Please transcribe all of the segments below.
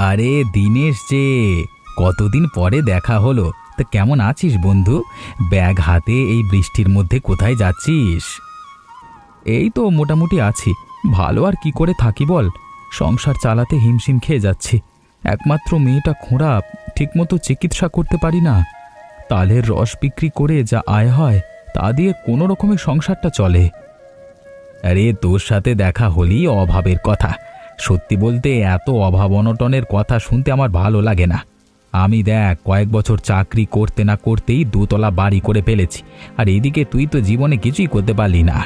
আরে দিনেশ যে, কতদিন পরে দেখা হলো। তা কেমন আছিস বন্ধু? ব্যাগ হাতে এই বৃষ্টির মধ্যে কোথায় যাচ্ছিস? এই তো মোটামুটি আছি। ভালো আর কি করে থাকি বল, সংসার চালাতে হিমশিম খেয়ে যাচ্ছি। একমাত্র মেয়েটা খোঁড়া, ঠিকমতো চিকিৎসা করতে পারি না। তালের রস বিক্রি করে যা আয় হয় তা দিয়ে কোনো রকমের সংসারটা চলে। আরে তোর সাথে দেখা হলেই অভাবের কথা। সত্যি বলতে এত অভাব অনটনের কথা শুনতে আমার ভালো লাগে না। আমি দেখ কয়েক বছর চাকরি করতে না করতেই দুতলা বাড়ি করে ফেলেছি, আর এদিকে তুই তো জীবনে কিছুই করতে পারলি না।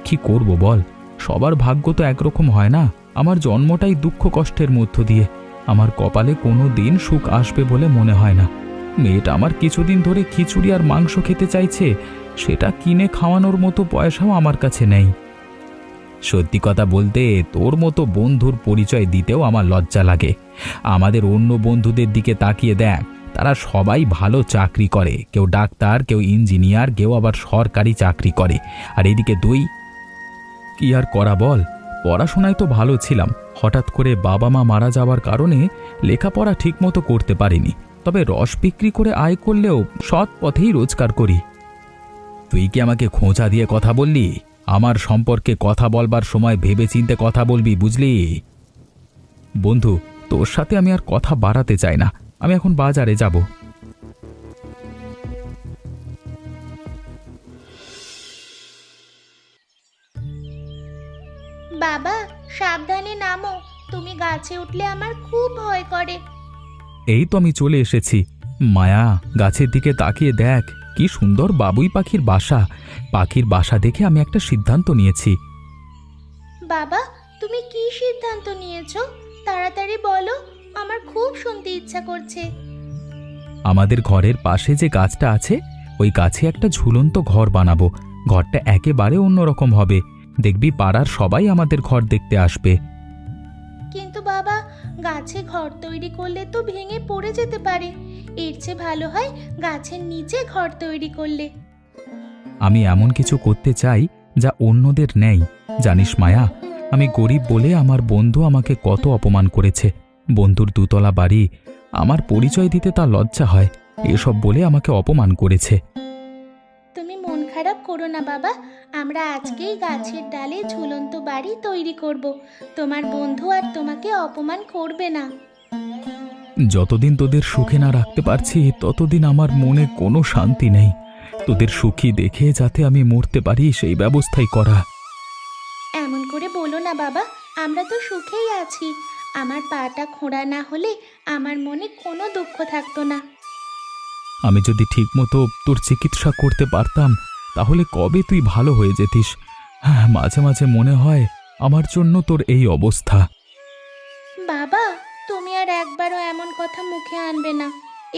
কি করব বল, সবার ভাগ্য তো একরকম হয় না। আমার জন্মটাই দুঃখ কষ্টের মধ্য দিয়ে। আমার কপালে কোনো দিন সুখ আসবে বলে মনে হয় না। মেয়েটা আমার কিছুদিন ধরে খিচুড়ি আর মাংস খেতে চাইছে, সেটা কিনে খাওয়ানোর মতো পয়সাও আমার কাছে নেই। সত্যি কথা বলতে তোর মতো বন্ধুর পরিচয় দিতেও আমার লজ্জা লাগে। আমাদের অন্য বন্ধুদের দিকে তাকিয়ে দেখ, তারা সবাই ভালো চাকরি করে, কেউ ডাক্তার, কেউ ইঞ্জিনিয়ার, কেউ আবার সরকারি চাকরি করে। আর এদিকে তুই, কি আর করা বল, পড়াশোনায় তো ভালো ছিলাম। হঠাৎ করে বাবা মা মারা যাওয়ার কারণে লেখাপড়া ঠিকমতো করতে পারিনি। তবে রস বিক্রি করে আয় করলেও সৎ পথেই রোজগার করি। তুই কি আমাকে খোঁচা দিয়ে কথা বললি? আমার সম্পর্কে কথা বলবার সময় ভেবেচিন্তে কথা বলবি, বুঝলি? বন্ধু, তোর সাথে আমি আর কথা বাড়াতে চাই না। আমি এখন বাজারে যাব। বাবা, সাবধানে নামো। তুমি গাছে উঠলে আমার খুব ভয় করে। এই তো আমি চলে এসেছি। মায়া, গাছের দিকে তাকিয়ে দেখ, কি সুন্দর বাবুই পাখির বাসা। পাখির বাসা দেখে আমি একটা সিদ্ধান্ত নিয়েছি। বাবা, তুমি কি সিদ্ধান্ত নিয়েছো? তাড়াতাড়ি বলো, আমার খুব শুনতে ইচ্ছা করছে। আমাদের ঘরের পাশে যে গাছটা আছে, ওই গাছে একটা ঝুলন্ত ঘর বানাবো। ঘরটা একেবারে অন্যরকম হবে। দেখবি পাড়ার সবাই আমাদের ঘর দেখতে আসবে। কিন্তু বাবা, গাছে ঘর তৈরি করলে তো ভেঙে পড়ে যেতে পারে। এর চেয়ে ভালো হয় গাছের নিচে ঘর তৈরি করলে। আমি এমন কিছু করতে চাই যা অন্যদের নেই। জানিস মায়া, আমি গরিব বলে আমার বন্ধু আমাকে কত অপমান করেছে। বন্ধুর দুতলা বাড়ি, আমার পরিচয় দিতে তার লজ্জা হয়, এসব বলে আমাকে অপমান করেছে। তুমি মন খারাপ করো না বাবা, আমরা আজকেই গাছের ডালে ঝুলন্ত বাড়ি তৈরি করব। তোমার বন্ধু আর তোমাকে অপমান করবে না। যতদিন তোদের সুখে না রাখতে পারছি, ততদিন আমার মনে কোনো শান্তি নেই। তোদের সুখী দেখে যাতে আমি মরতে পারি, সেই ব্যবস্থাই করা। এমন করে বলো না বাবা, আমরা তো সুখেই আছি। আমার পাটা খোঁড়া না হলে আমার মনে কোনো দুঃখ থাকতো না। আমি যদি ঠিকমতো তোর চিকিৎসা করতে পারতাম, তাহলে কবে তুই ভালো হয়ে যেতিস। হ্যাঁ, মাঝে মাঝে মনে হয় আমার জন্য তোর এই অবস্থা। বাবা, তুমি আর একবারও এমন কথা মুখে আনবে না।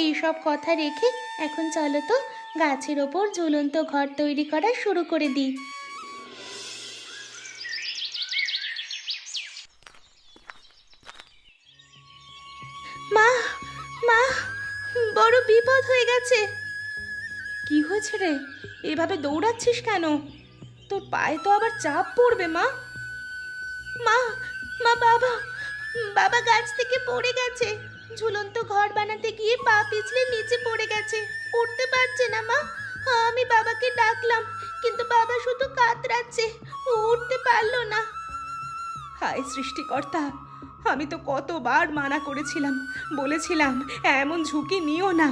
এই সব কথা রেখে এখন চলো তো গাছের ওপর ঝুলন্ত ঘর তৈরি করা শুরু করে দিই। মা, মা, বড় বিপদ হয়ে গেছে। কি হয়েছে রে? এভাবে দৌড়াচ্ছিস কেন? তোর পায়ে তো আবার চাপ পড়বে। মা, মা, মা, বাবা, বাবা গাছ থেকে পড়ে গেছে। ঝুলন্ত ঘর বানাতে গিয়ে পা পিছলে নিচে পড়ে গেছে, উঠতে পারছে না। মা, আমি বাবাকে ডাকলাম, কিন্তু বাবা শুধু কাতরাচ্ছে, উঠতে পারলো না। হায় সৃষ্টিকর্তা, আমি তো কতবার মানা করেছিলাম, বলেছিলাম এমন ঝুঁকি নিও না।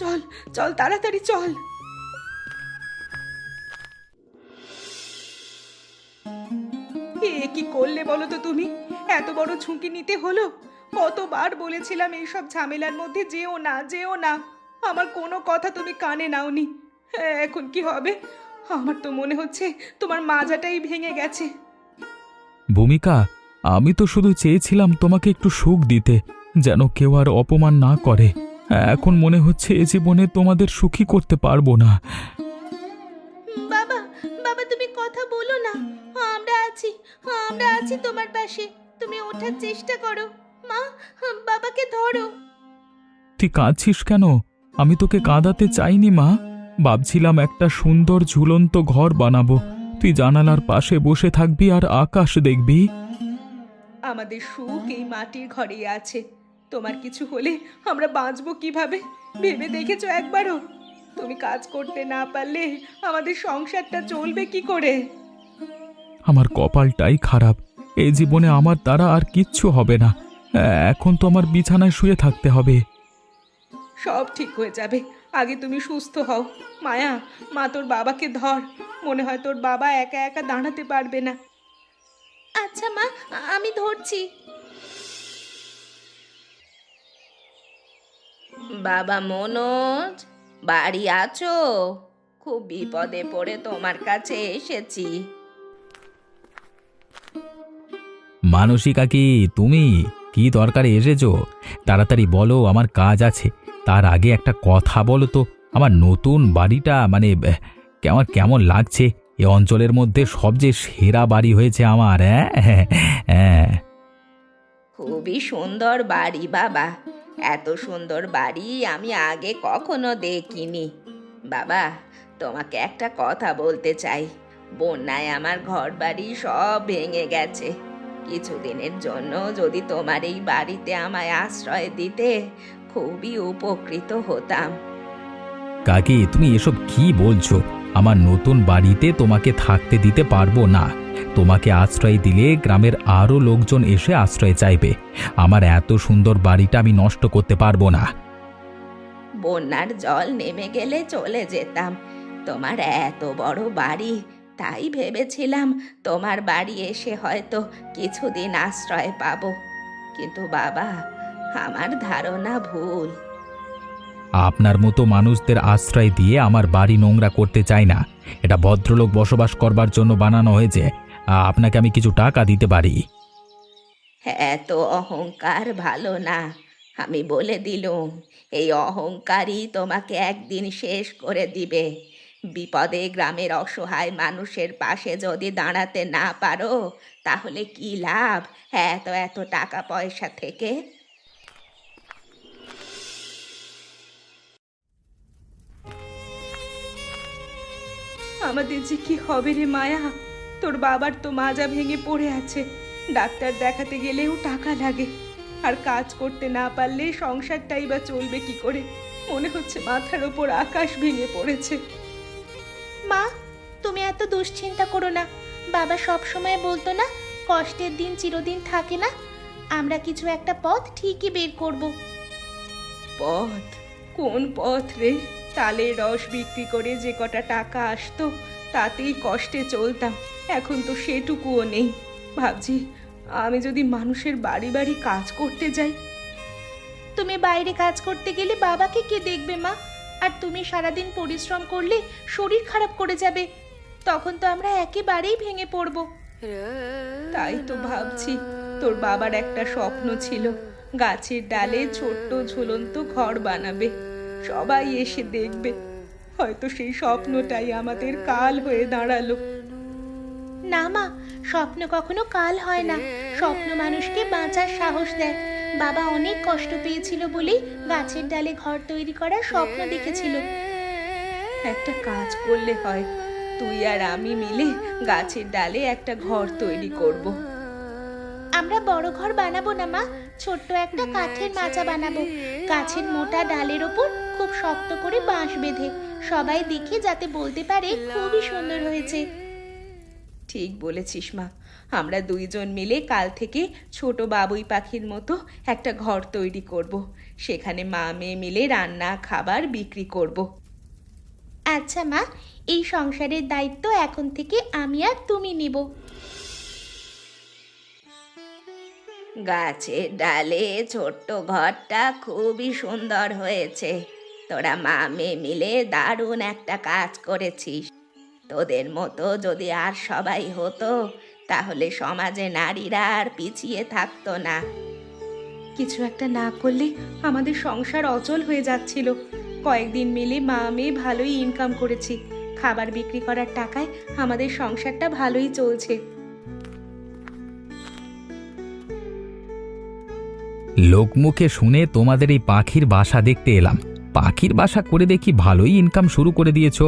চল চল, তাড়াতাড়ি চল। এ কি করলে বলো তো তুমি? এত বড় ঝুঁকি নিতে হলো? কতবার বলেছিলাম এইসব ঝামেলার মধ্যে যেও না, যেও না। আমার কোনো কথা তুমি কানে নাওনি। এখন কি হবে? আমার তো মনে হচ্ছে তোমার মাজাটাই ভেঙে গেছে। ভূমিকা, আমি তো শুধু চেয়েছিলাম তোমাকে একটু সুখ দিতে, যেন কেউ আর অপমান না করে। এখন মনে হচ্ছে এ জীবনে তোমাদের সুখী করতে পারবো না। বাবা, বাবা, তুমি কথা বলো না। আমরা আছি, আমরা আছি তোমার পাশে। তুমি ওঠার চেষ্টা করো। মা, বাবাকে ধরো। তুই কাঁদছিস কেন? আমি তোকে কাঁদাতে চাইনি মা। ভাবছিলাম একটা সুন্দর ঝুলন্ত ঘর বানাবো। তুই জানালার পাশে বসে থাকবি আর আকাশ দেখবি। আমাদের সুখ এই মাটির ঘরেই আছে। তোমার কিছু হলে আমরা বাঁচবো কিভাবে ভেবে দেখেছো একবারও? তুমি কাজ করতে না পারলে আমাদের সংসারটা চলবে কি করে? আমার কপালটাই খারাপ। এই জীবনে আমার দ্বারা আর কিচ্ছু হবে না। এখন তো আমার বিছানায় শুয়ে থাকতে হবে। সব ঠিক হয়ে যাবে, আগে তুমি সুস্থ হও। মায়া, মা তোর বাবাকে ধর, মনে হয় তোর বাবা একা একা দাঁড়াতে পারবে না। আচ্ছা মা, আমি ধরছি। বাবা মনোজ, বাড়ি আছো? খুব বিপদে পড়ে তোমার কাছে এসেছি। মানসী কাকি, তুমি কি দরকারে এসেছো? তাড়াতাড়ি বলো, আমার কাজ আছে। তার আগে একটা কথা বলো তো, আমার নতুন বাড়িটা মানে কেমন কেমন লাগছে? এ অঞ্চলের মধ্যে সবচেয়ে সেরা বাড়ি হয়েছে আমার। হ্যাঁ হ্যাঁ। খুবই সুন্দর বাড়ি বাবা, এত সুন্দর বাড়ি আমি আগে কখনো দেখিনি। বাবা, তোমাকে একটা কথা বলতে চাই। বন্যায় আমার ঘর বাড়ি সব ভেঙে গেছে। কিছুদিনের জন্য যদি তোমার এই বাড়িতে আমায় আশ্রয় দিতে, খুবই উপকৃত হতাম। কাকি, তুমি এসব কি বলছো? আমার নতুন বাড়িতে তোমাকে থাকতে দিতে পারবো না। তোমাকে আশ্রয় দিলে গ্রামের আরও লোকজন এসে আশ্রয় চাইবে। আমার এত সুন্দর বাড়িটা আমি নষ্ট করতে পারবো না। বন্যার জল নেমে গেলে চলে যেতাম। তোমার এত বড় বাড়ি, তাই ভেবেছিলাম তোমার বাড়ি এসে হয়তো কিছুদিন আশ্রয় পাবো। কিন্তু বাবা, আমার ধারণা ভুল। আপনার মতো মানুষদের আশ্রয় দিয়ে আমার বাড়ি নোংরা করতে চাই না। এটা ভদ্রলোক বসবাস করবার জন্য বানানো হয়েছে। আপনাকে আমি কিছু টাকা দিতে পারি। এত অহংকার ভালো না, আমি বলে দিলুম। এই অহংকারই তোমাকে একদিন শেষ করে দিবে। বিপদে গ্রামের অসহায় মানুষের পাশে যদি দাঁড়াতে না পারো, তাহলে কি লাভ এত এত টাকা পয়সা থেকে? আমাদের যে কি হবে রে মায়া? তোর বাবার তো মাজা ভেঙে পড়ে আছে, ডাক্তার দেখাতে গেলেও টাকা লাগে। আর কাজ করতে না পারলে সংসারটাই বা চলবে কি করে? মনে হচ্ছে মাথার ওপর আকাশ ভেঙে পড়েছে। মা, তুমি এত দুশ্চিন্তা করো না। বাবা সব সময় বলতো না, কষ্টের দিন চিরদিন থাকে না। আমরা কিছু একটা পথ ঠিকই বের করব। পথ? কোন পথ রে? তালের রস বিক্রি করে যে কটা টাকা আসতো, তাতেই কষ্টে চলতাম। এখন তো সেটুকুও নেই। ভাবছি, আমি যদি মানুষের বাড়ি বাড়ি কাজ করতে যাই। তুমি বাইরে কাজ করতে গেলে বাবাকে কে দেখবে মা? আর তুমি সারাদিন পরিশ্রম করলে শরীর খারাপ করে যাবে। তখন তো আমরা একেবারেই ভেঙে পড়ব। তাই তো ভাবছি, তোর বাবার একটা স্বপ্ন ছিল, গাছের ডালে ছোট্ট ঝুলন্ত ঘর বানাবে, সবাই এসে দেখবে। হয়তো সেই স্বপ্নটাই আমাদের কাল হয়ে দাঁড়ালো। না মা, স্বপ্ন কখনো কাল হয় না। স্বপ্ন মানুষকে বাঁচার সাহস দেয়। বাবা অনেক কষ্ট পেয়েছিল বলেই গাছের ডালে ঘর তৈরি করার স্বপ্ন দেখেছিল। একটা কাজ করলে হয়, তুই আর আমি মিলে গাছের ডালে একটা ঘর তৈরি করব। আমরা বড় ঘর বানাবো না মা, ছোট্ট একটা কাঠের মাচা বানাবো। গাছের মোটা ডালের ওপর খুব শক্ত করে বাঁশ বেঁধে সবাই দেখে যাতে বলতে পারে খুবই সুন্দর হয়েছে। ঠিক বলেছিস মা, আমরা দুইজন মিলে কাল থেকে ছোট বাবুই পাখির মতো একটা ঘর তৈরি করব। সেখানে মা মেয়ে মিলে রান্না খাবার বিক্রি করব। আচ্ছা মা, এই সংসারের দায়িত্ব এখন থেকে আমি আর তুমি নিব। গাছের ডালে ছোট্ট ঘরটা খুবই সুন্দর হয়েছে। তোরা মা মেয়ে মিলে দারুণ একটা কাজ করেছিস। তোদের মতো যদি আর সবাই হতো, তাহলে সমাজে নারীরা আর পিছিয়ে থাকতো না। কিছু একটা না করলে আমাদের সংসার অচল হয়ে যাচ্ছিল। কয়েকদিন মিলে মা মেয়ে ভালোই ইনকাম করেছি। খাবার বিক্রি করার টাকায় আমাদের সংসারটা ভালোই চলছে। লোকমুখে শুনে তোমাদের এই পাখির বাসা দেখতে এলাম। পাখির বাসা করে দেখি ভালোই ইনকাম শুরু করে দিয়েছো।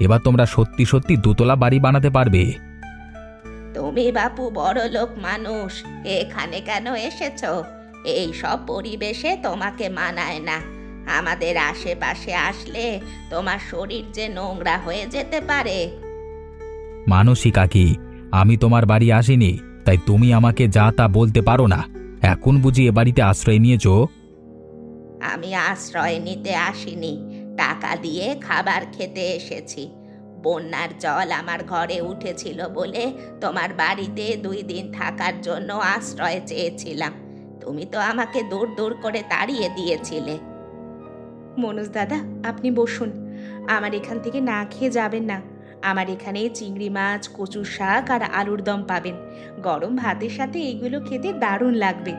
এবার তোমরা সত্যি সত্যি দোতলা বাড়ি বানাতে পারবে। তুমি বাপু বড়লোক মানুষ, এখানে কেন এসেছো? এই সব পরিবেশে তোমাকে মানায় না। আমাদের আশেপাশে আসলে তোমার শরীর যে নোংরা হয়ে যেতে পারে। মানসী কাকি, আমি তোমার বাড়ি আসিনি, তাই তুমি আমাকে যা তা বলতে পারো না। এখন বুঝি এ বাড়িতে আশ্রয় নিয়েছো? আমি আশ্রয় নিতে আসিনি, টাকা দিয়ে খাবার খেতে এসেছি। বন্যার জল আমার ঘরে উঠেছিল বলে তোমার বাড়িতে 2 দিন থাকার জন্য আশ্রয় চেয়েছিলাম। তুমি তো আমাকে দূর দূর করে তাড়িয়ে দিয়েছিলে। মনোজ দাদা, আপনি বসুন। আমার এখান থেকে না খেয়ে যাবেন না। আমার এখানে চিংড়ি মাছ, কচুর শাক আর আলুর দম পাবেন। গরম ভাতের সাথে এইগুলো খেতে দারুণ লাগবে।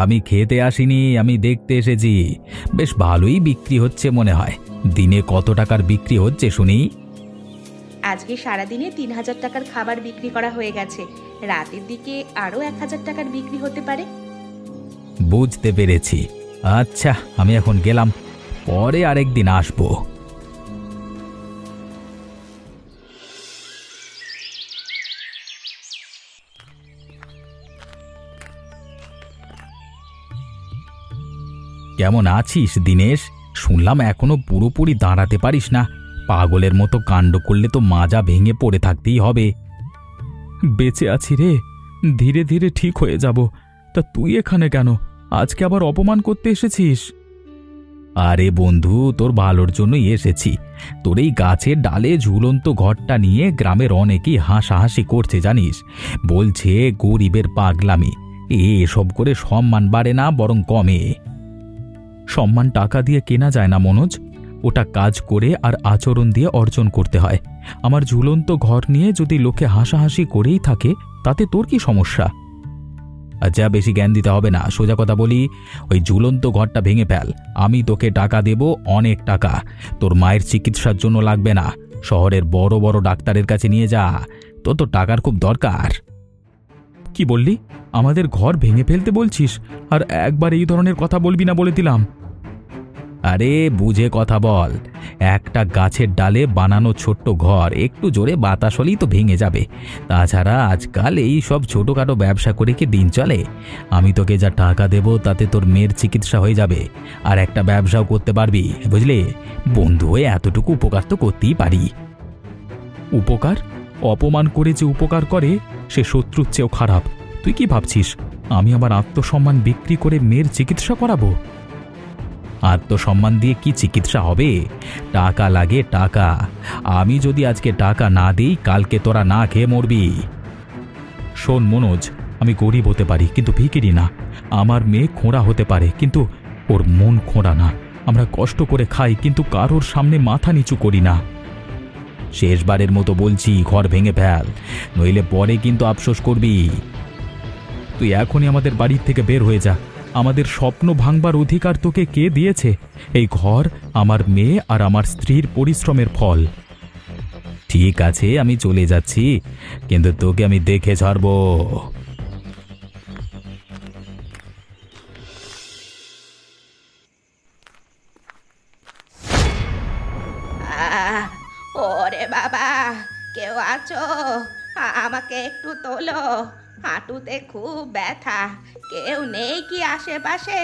আমি খেতে আসিনি, আমি দেখতে এসেছি। বেশ ভালোই বিক্রি হচ্ছে মনে হয়। দিনে কত টাকার বিক্রি হচ্ছে শুনি? আজকে সারাদিনে 3,000 টাকার খাবার বিক্রি করা হয়ে গেছে। রাতের দিকে আরও 1,000 টাকার বিক্রি হতে পারে। বুঝতে পেরেছি। আচ্ছা, আমি এখন গেলাম, পরে আরেকদিন আসবো। কেমন আছিস দিনেশ? শুনলাম এখনো পুরোপুরি দাঁড়াতে পারিস না। পাগলের মতো কাণ্ড করলে তো মাজা ভেঙে পড়ে থাকতেই হবে। বেঁচে আছি রে, ধীরে ধীরে ঠিক হয়ে যাব। তা তুই এখানে কেন? আজকে আবার অপমান করতে এসেছিস? আরে বন্ধু, তোর ভালোর জন্যই এসেছি। তোর এই গাছের ডালে ঝুলন্ত ঘরটা নিয়ে গ্রামের অনেকেই হাসাহাসি করছে জানিস। বলছে গরিবের পাগলামি। এসব করে সম্মান বাড়ে না, বরং কমে। সম্মান টাকা দিয়ে কেনা যায় না মনোজ, ওটা কাজ করে আর আচরণ দিয়ে অর্জন করতে হয়। আমার ঝুলন্ত ঘর নিয়ে যদি লোকে হাসাহাসি করেই থাকে, তাতে তোর কি সমস্যা? আচ্ছা, বেশি জ্ঞান দিতে হবে না, সোজা কথা বলি, ওই ঝুলন্ত ঘরটা ভেঙে ফেল। আমি তোকে টাকা দেব, অনেক টাকা। তোর মায়ের চিকিৎসার জন্য লাগবে না, শহরের বড় বড় ডাক্তারের কাছে নিয়ে যা। তোর তো টাকার খুব দরকার। কি বললি? আমাদের ঘর ভেঙে ফেলতে বলছিস? আর একবার এই ধরনের কথা বলবি না বলে দিলাম। আরে বুঝে কথা বল। একটা গাছের ডালে বানানো ছোট্ট ঘর একটু জোরে বাতাস হলেই তো ভেঙে যাবে। তাছাড়া আজকাল এই সব ছোটোখাটো ব্যবসা করে কি দিন চলে? আমি তোকে যা টাকা দেব তাতে তোর মেয়ের চিকিৎসা হয়ে যাবে, আর একটা ব্যবসাও করতে পারবি, বুঝলি? বন্ধু হয়ে এতটুকু উপকার তো করতেই পারি। উপকার? অপমান করে যে উপকার করে সে শত্রুর চেয়েও খারাপ। তুই কি ভাবছিস আমি আমার আত্মসম্মান বিক্রি করে মেয়ের চিকিৎসা করাবো? আত্মসম্মান দিয়ে কি চিকিৎসা হবে? টাকা লাগে, টাকা। আমি যদি আজকে টাকা না দিই, কালকে তোরা না খেয়ে মরবি। শোন মনোজ, আমি গরিব হতে পারি কিন্তু ভিখিরি না। আমার মেয়ে খোঁড়া হতে পারে কিন্তু ওর মন খোঁড়া না। আমরা কষ্ট করে খাই কিন্তু কারোর সামনে মাথা নিচু করি না। শেষবারের মতো বলছি, ঘর ভেঙে ফেল, নইলে পরে কিন্তু আফসোস করবি। তুই এখনই আমাদের বাড়ির থেকে বের হয়ে যা। আমাদের স্বপ্ন ভাঙবার অধিকার তোকে কে দিয়েছে? এই ঘর আমার মেয়ে আর আমার স্ত্রীর পরিশ্রমের ফল। ঠিক আছে, আমি চলে যাচ্ছি, কিন্তু তোকে আমি দেখে ছাড়বো। আহ! ওরে বাবা, কেউ আছো? আমাকে একটু তোলো। হাঁটুতে খুব ব্যথা। কেউ নেই কি আশেপাশে?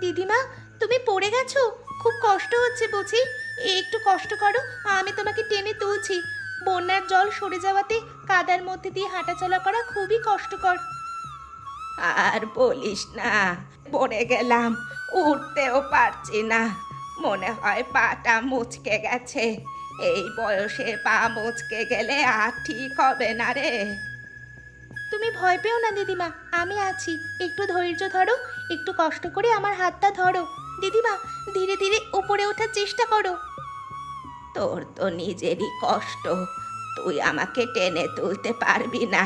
দিদিমা, তুমি পড়ে গেছো? খুব কষ্ট হচ্ছে বুঝি? একটু কষ্ট করো, আমি তোমাকে টেনে তুলছি। বন্যার জল সরে যাওয়াতে কাদার মধ্যে দিয়ে হাঁটাচলা করা খুবই কষ্টকর। আর বলিস না, পড়ে গেলাম, উঠতেও পারছি না। মনে হয় পাটা মুচকে গেছে। এই বয়সে পা মুচকে গেলে আর ঠিক হবে না রে। তুমি ভয় পেও না দিদিমা, আমি আছি। একটু ধৈর্য ধরো, একটু কষ্ট করে আমার হাতটা ধরো। দিদিমা, ধীরে ধীরে উপরে ওঠার চেষ্টা করো। তোর তো নিজেরই কষ্ট, তুই আমাকে টেনে তুলতে পারবি না।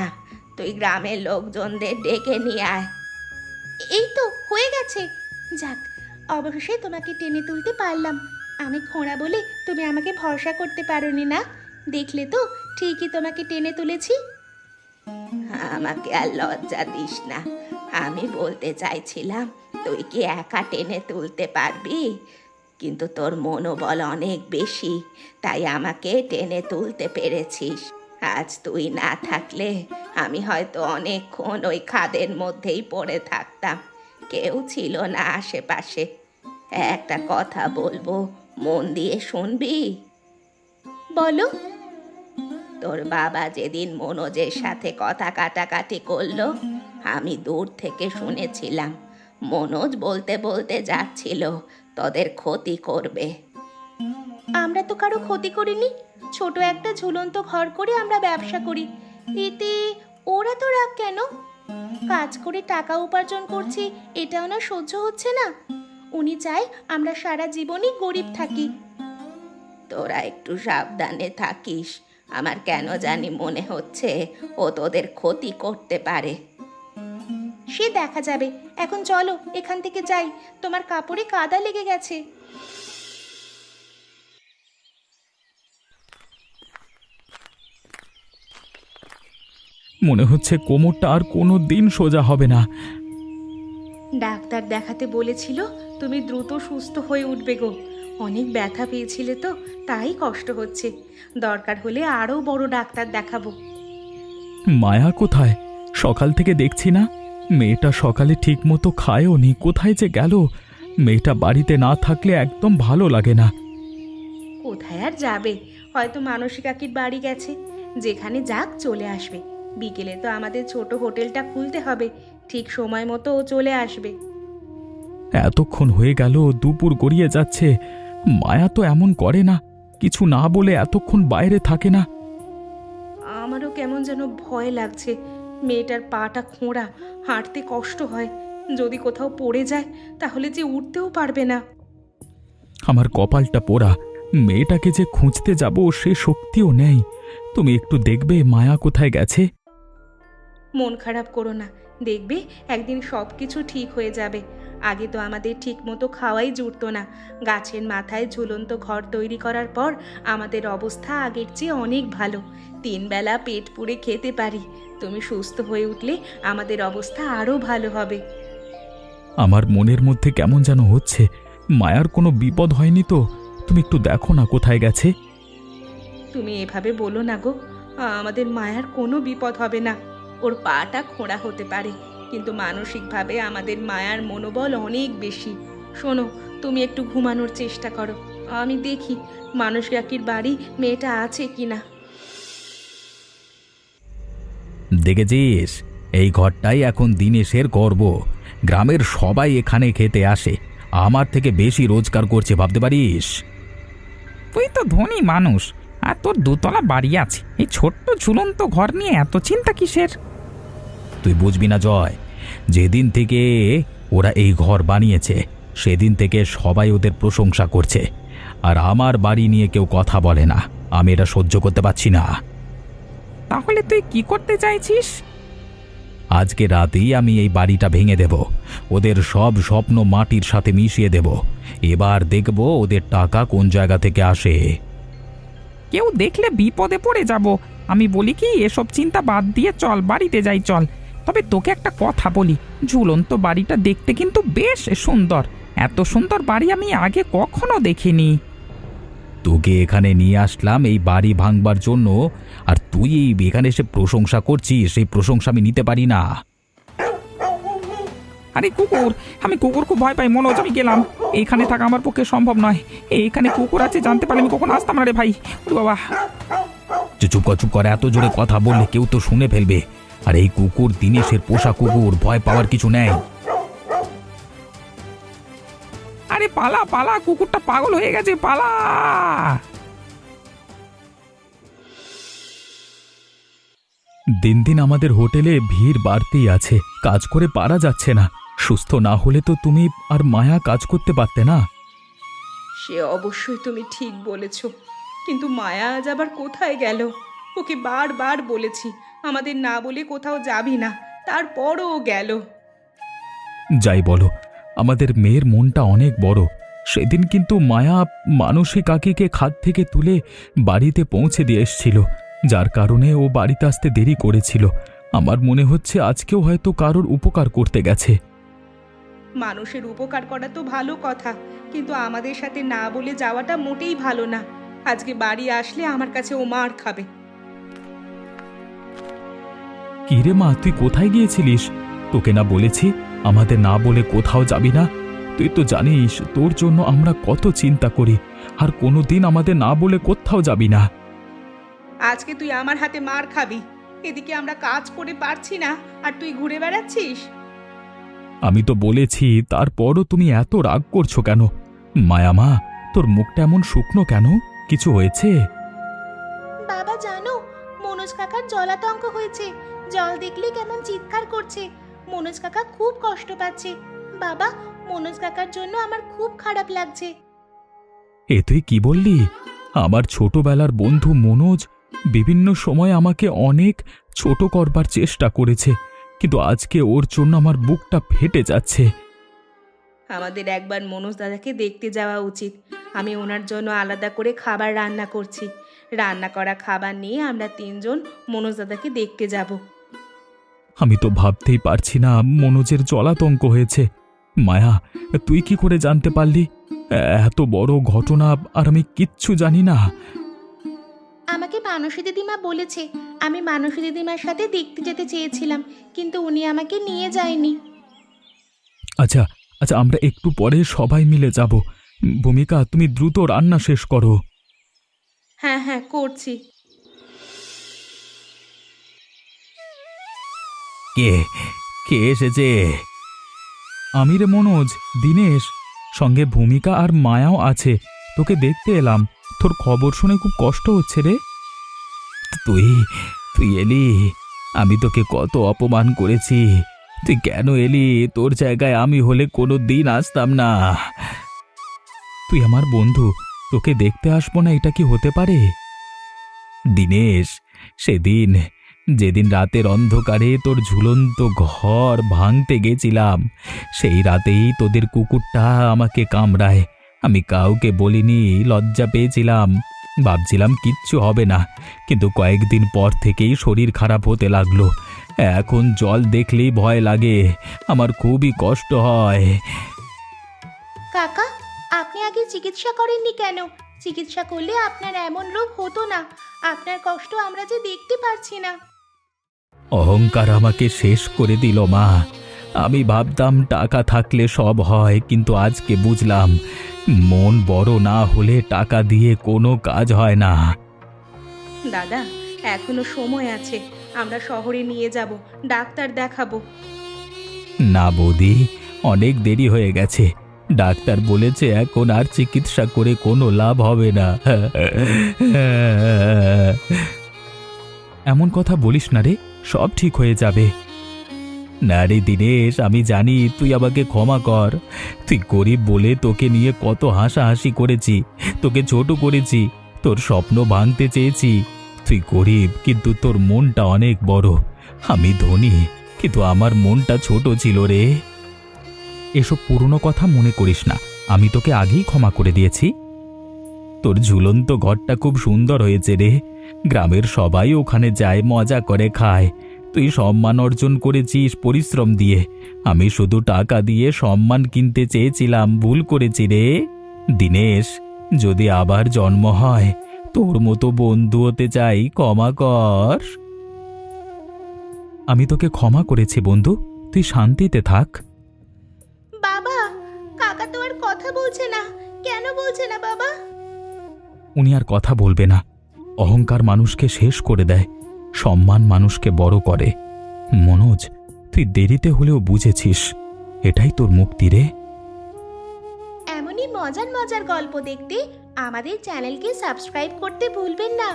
তুই গ্রামের লোকজনদের ডেকে নিয়ে আয়। এই তো হয়ে গেছে। যাক, অবশেষে তোমাকে টেনে তুলতে পারলাম। আমি খোঁড়া বলে তুমি আমাকে ভরসা করতে পারোনি না? দেখলে তো, ঠিকই তোমাকে টেনে তুলেছি। আমাকে আর লজ্জা দিস না। আমি বলতে চাইছিলাম, তুই কি একা টেনে তুলতে পারবি? কিন্তু তোর মনোবল অনেক বেশি, তাই আমাকে টেনে তুলতে পেরেছিস। আজ তুই না থাকলে আমি হয়তো অনেকক্ষণ ওই খাদের মধ্যেই পড়ে থাকতাম, কেউ ছিল না আশেপাশে। একটা কথা বলবো, মন দিয়ে শুনবি? বলো। তোর বাবা যেদিন মনোজের সাথে কথা কাটাকাটি করলো, আমি দূর থেকে শুনেছিলাম। মনোজ বলতে বলতে যাচ্ছিল তোদের ক্ষতি করবে। আমরা তো কারো ক্ষতি করিনি, ছোট একটা ঝুলন্ত ঘর করে আমরা ব্যবসা করি, এতে ওরা তো রাগ কেন? কাজ করে টাকা উপার্জন করছি, এটা ওনার সহ্য হচ্ছে না। উনি চায় আমরা সারা জীবনই গরিব থাকি। তোরা একটু সাবধানে থাকিস, আমার কেন জানি মনে হচ্ছে ও তোদের ক্ষতি করতে পারে। সে দেখা যাবে, এখন চলো এখান থেকে যাই, তোমার কাপড়ে কাদা লেগে গেছে। মনে হচ্ছে কোমরটা আর কোনো দিন সোজা হবে না। ডাক্তার দেখাতে বলেছিল তুমি দ্রুত সুস্থ হয়ে উঠবে গো। অনেক ব্যথা পেয়েছিলে তো, তাই কষ্ট হচ্ছে। দরকার হলে আরও বড় ডাক্তার দেখাবো। মায়া কোথায়? সকাল থেকে দেখছি না। মেয়েটা সকালে ঠিক মতো খায়ও নি, কোথায় যে গেল? মেয়েটা বাড়িতে না থাকলে একদম ভালো লাগে না। কোথায় আর যাবে, হয়তো মানসী কাকির বাড়ি গেছে। যেখানে যাক চলে আসবে। বিকেলে তো আমাদের ছোট হোটেলটা খুলতে হবে, ঠিক সময় মতো ও চলে আসবে। এতক্ষণ হয়ে গেল, দুপুর গড়িয়ে যাচ্ছে। মায়া তো এমন করে না, কিছু না বলে এতক্ষণ বাইরে থাকে না। আমারও কেমন যেন ভয় লাগছে। মেয়েটার পাটা খোঁড়া, হাঁটতে কষ্ট হয়। যদি কোথাও পড়ে যায় তাহলে যে উঠতেও পারবে না। আমার কপালটা পোড়া, মেয়েটাকে যে খুঁজতে যাব সে শক্তিও নেই। তুমি একটু দেখবে মায়া কোথায় গেছে? মন খারাপ করো না, দেখবে একদিন সব কিছু ঠিক হয়ে যাবে। আগে তো আমাদের ঠিক মতো খাওয়াই জুটতো না। গাছের মাথায় ঝুলন্ত ঘর তৈরি করার পর আমাদের অবস্থা আগের চেয়ে অনেক ভালো। 3 বেলা পেট পুড়ে খেতে পারি। তুমি সুস্থ হয়ে উঠলে আমাদের অবস্থা আরও ভালো হবে। আমার মনের মধ্যে কেমন যেন হচ্ছে। মায়ার কোনো বিপদ হয়নি তো? তুমি একটু দেখো না কোথায় গেছে। তুমি এভাবে বলো না গো, আমাদের মায়ার কোনো বিপদ হবে না। ওর পাটা খোঁড়া হতে পারে, কিন্তু মানসিকভাবে আমাদের মায়ার মনোবল অনেক বেশি। শোনো, তুমি একটু ঘুমানোর চেষ্টা করো, আমি দেখি মানস কাকির বাড়ি মেয়েটা আছে কিনা। দেখেছিস, এই ঘরটাই এখন দিনেশের গর্ব। গ্রামের সবাই এখানে খেতে আসে, আমার থেকে বেশি রোজগার করছে, ভাবতে পারিস? তুই তো ধনী মানুষ, আর তোর 2 তলা বাড়ি আছে, এই ছোট্ট ঝুলন্ত ঘর নিয়ে এত চিন্তা কিসের? তুই বুঝবি না জয়, যেদিন থেকে ওরা এই ঘর বানিয়েছে সেদিন থেকে সবাই ওদের প্রশংসা করছে, আর আমার বাড়ি নিয়ে কেউ কথা বলে না। আমি এটা সহ্য করতে পারছি না। তাহলে তুই কি করতে চাইছিস? আজকে রাতেই আমি এই বাড়িটা ভেঙে দেব, ওদের সব স্বপ্ন মাটির সাথে মিশিয়ে দেব। এবার দেখব ওদের টাকা কোন জায়গা থেকে আসে। কেউ দেখলে বিপদে পড়ে যাব। আমি বলি কি, এসব চিন্তা বাদ দিয়ে চল, বাড়িতে যাই চল। তবে তোকে একটা কথা বলি, ঝুলন্ত বাড়িটা দেখতে কিন্তু বেশ সুন্দর। এত সুন্দর বাড়ি আমি আগে কখনো দেখিনি। তোকে এখানে নিয়ে আসলাম এই বাড়ি ভাঙবার জন্য, আর তুই এই এখানে এসে প্রশংসা করছিস। সেই প্রশংসা আমি নিতে পারি না। আরে কুকুর, আমি কুকুর খুব ভয় পাই মনোজ, আমি গেলাম। এইখানে থাকা আমার পক্ষে সম্ভব নয়। এইখানে কুকুর আছে জানতে পারলে আমি কখন আসতাম না রে ভাই। ওরে বাবা! চুপ কর, চুপ কর, এত জোরে কথা বললে কেউ তো শুনে ফেলবে। আর এই কুকুর দিনেশের পোষা কুকুর, ভয় পাওয়ার কিছু নেই। আরে পালা পালা, কুকুরটা পাগল হয়ে গেছে, পালা! দিন দিন আমাদের হোটেলে ভিড় বাড়তেই আছে, কাজ করে পারা যাচ্ছে না। সুস্থ না হলে তো তুমি আর মায়া কাজ করতে পারতে না। সে অবশ্যই তুমি ঠিক বলেছ, কিন্তু মায়া আজ আবার কোথায় গেল? ওকে বারবার বলেছি আমাদের না বলে কোথাও যাবি না, তারপরও ও গেল। যাই বলো, আমাদের মেয়ের মনটা অনেক বড়। সেদিন কিন্তু মায়া মানসী কাকিকে খাদ থেকে তুলে বাড়িতে পৌঁছে দিয়ে এসেছিল, যার কারণে ও বাড়িতে আসতে দেরি করেছিল। আমার মনে হচ্ছে আজকেও হয়তো কারোর উপকার করতে গেছে। মানুষের উপকার করা তো ভালো কথা, কিন্তু আমাদের সাথে না বলে যাওয়াটা মোটেই ভালো না। আজকে বাড়ি আসলে আমার কাছে ও মার খাবে। কি রে মা, তুই কোথায় গিয়েছিলিস? তোকে না বলেছি আমাদের না বলে কোথাও যাবি না? তুই তো জানিস তোর জন্য আমরা কত চিন্তা করি, আর কোনোদিন আমাদের না বলে কোথাও যাবি না। আজকে তুই আমার হাতে মার খাবি। এদিকে আমরা কাজ করে পারছি না, আর তুই ঘুরে বেড়াচ্ছিস। আমি তো বলেছি, তারপরও তুমি এত রাগ করছো কেন? মায়া মা, তোর মুখটা এমন শুকনো কেন? কিছু হয়েছে? বাবা জানো, মনোজ কাকার জলাতঙ্ক হয়েছে। জল দেখলে কেমন চিৎকার করছে। মনোজ কাকা খুব কষ্ট পাচ্ছে। বাবা, মনোজ কাকার জন্য আমার খুব খারাপ লাগছে। এ তুই কি বললি? আমার ছোটবেলার বন্ধু মনোজ বিভিন্ন সময় আমাকে অনেক ছোট করবার চেষ্টা করেছে, কিন্তু আজকে ওর জন্য আমার বুকটা ফেটে যাচ্ছে। আমাদের একবার মনোজ দাদাকে দেখতে যাওয়া উচিত। আমি ওনার জন্য আলাদা করে খাবার রান্না করছি। রান্না করা খাবার নিয়ে আমরা 3 জন মনোজ দাদাকে দেখতে যাব। আমি তো ভাবতেই পারছি না মনোজের জলাতঙ্ক হয়েছে। মায়া, তুই কি করে জানতে পারলি? এত বড় ঘটনা আর আমি কিচ্ছু জানি না। আমাকে মানসী দিদিমা বলেছে। আমি মানসী দিদিমার সাথে দেখতে যেতে চেয়েছিলাম, কিন্তু উনি আমাকে নিয়ে যায়নি। আচ্ছা আচ্ছা, আমরা একটু পরে সবাই মিলে যাব। ভূমিকা, তুমি দ্রুত রান্না শেষ করো। হ্যাঁ হ্যাঁ, করছি। কে কে এসেছে? আমি রে মনোজ, দীনেশ, সঙ্গে ভূমিকা আর মায়াও আছে। তোকে দেখতে এলাম। তোর খবর শুনে খুব কষ্ট হচ্ছে রে। তুই তুই এলি? আমি তোকে কত অপমান করেছি, তুই কেন এলি? তোর জায়গায় আমি হলে কোনো দিন আসতাম না। তুই আমার বন্ধু, তোকে দেখতে আসবো না এটা কি হতে পারে? দীনেশ, সেদিন যেদিন রাতের অন্ধকারে তোর ঝুলন্ত ঘর ভাঙতে গেছিলাম, সেই রাতেই তোদের কুকুরটা আমাকে কামড়ায়। আমি কাউকে বলিনি, লজ্জা পেয়েছিলাম, ভাবছিলাম কিচ্ছু হবে না, কিন্তু কয়েকদিন পর থেকেই শরীর খারাপ হতে লাগলো। এখন জল দেখলেই ভয় লাগে, আমার খুবই কষ্ট হয়। কাকা, আপনি আগে চিকিৎসা করেননি কেন? চিকিৎসা করলে আপনার এমন রোগ হতো না। আপনার কষ্ট আমরা যে দেখতে পারছি না। অহংকার আমাকে শেষ করে দিল মা। আমি ভাবতাম টাকা থাকলে সব হয়, কিন্তু আজকে বুঝলাম মন বড় না হলে টাকা দিয়ে কোনো কাজ হয় না। দাদা, এখনো সময় আছে। আমরা শহরে নিয়ে যাব, ডাক্তার দেখাবো। না বৌদি, অনেক দেরি হয়ে গেছে। ডাক্তার বলেছে এখন আর চিকিৎসা করে কোনো লাভ হবে না। এমন কথা বলিস না রে, সব ঠিক হয়ে যাবে। না রে দীনেশ, আমি জানি, তুই আমাকে ক্ষমা কর। তুই গরিব বলে তোকে নিয়ে কত হাসাহাসি করেছি, তোকে ছোট করেছি, তোর স্বপ্ন ভাঙতে চেয়েছি। তুই গরিব, কিন্তু তোর মনটা অনেক বড়। আমি ধনী, কিন্তু আমার মনটা ছোট ছিল রে। এসব পুরনো কথা মনে করিস না, আমি তোকে আগেই ক্ষমা করে দিয়েছি। তোর ঝুলন্ত ঘরটা খুব সুন্দর হয়েছে রে। গ্রামের সবাই ওখানে যায়, মজা করে খায়। তুই সম্মান অর্জন করেছিস পরিশ্রম দিয়ে। আমি শুধু টাকা দিয়ে সম্মান কিনতে চেয়েছিলাম, ভুল করেছি রে। দীনেশ, যদি আবার জন্ম হয়, তোর মতো বন্ধু হতে চাই, ক্ষমা কর। আমি তোকে ক্ষমা করেছি বন্ধু, তুই শান্তিতে থাক। বাবা, কাকা তো আর কথা বলছে না। কেন বলছে না বাবা? উনি আর কথা বলবে না। অহংকার মানুষকে শেষ করে দেয়, সম্মান মানুষকে বড় করে। মনোজ, তুই দেরিতে হলেও বুঝেছিস, এটাই তোর মুক্তি রে। এমনই মজার মজার গল্প দেখতে আমাদের চ্যানেলকে সাবস্ক্রাইব করতে ভুলবেন না।